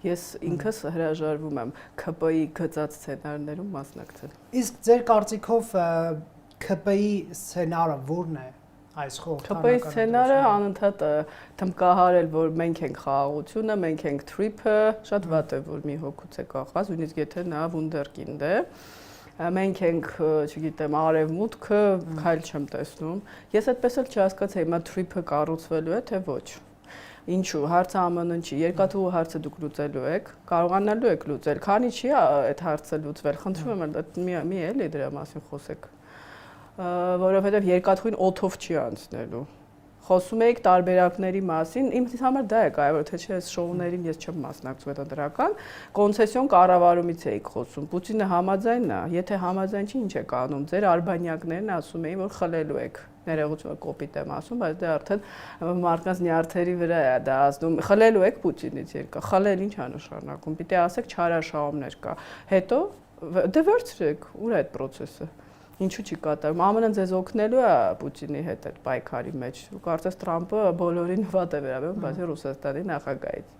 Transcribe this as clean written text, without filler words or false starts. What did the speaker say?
Ես ինքս հրաժարվում եմ ՔՊ-ի գծած սցենարներում մասնակցել։ Իսկ ձեր կարծիքով ՔՊ-ի սցենարը ո՞րն է այս խորհրդանական։ ՔՊ-ի սցենարը անընդհատ թմկահարել, որ մենք ենք խաղաղությունը, մենք ենք թրիփը, շատ վատ է, որ մի հոգուց է կախված, նույնիսկ եթե նա վունդերկինդ է։ Մենք ենք, չգիտեմ, արևմուտքը, քայլ չեմ տեսնում։ Ես այդպես էլ չհասկացա, հիմա թրիփը կառուցվելու է, թե ոչ։ Ինչու, հարցը ԱՄՆ-ն չի, երկաթուղու հարցը դուք լուծելու եք, կարողանալու եք լուծել, քանի չի այդ հարցը լուծվել, խնդրում եմ, մի էլի դրա մասին խոսեք, որովհետև երկաթուղին օդով չի անցնելու։ Խոսում եք տարբերակների մասին, ինձ համար դա է կարևոր, թե չէ այս շոուներին ես չեմ մասնակցում այդ դրական, կոնցեսիոն կառավարումից էիք խոսում, Պուտինը համաձայն է, եթե համաձայն չի, ինչ է անում, ձեր արբանյակներն ասում էին, որ խլելու եք, ներողություն կոպիտ եմ ասում, բայց դա արդեն մարդկանց նյարդերի վրա է դա ազդում, խլելու եք Պուտինից երկա, խլել ինչ է նշանակում, պիտի ասեք չարաշահումներ կա, հետո դե վերցրեք, ուր է այդ process-ը։ Ինչու չի կատարում։ ԱՄՆ-ն ձեզ օգնելու է Պուտինի հետ այդ պայքարի մեջ։ Ու կարծես Տրամպը բոլորին վատ է վերաբերում, բացի Ռուսաստանի նախագահից։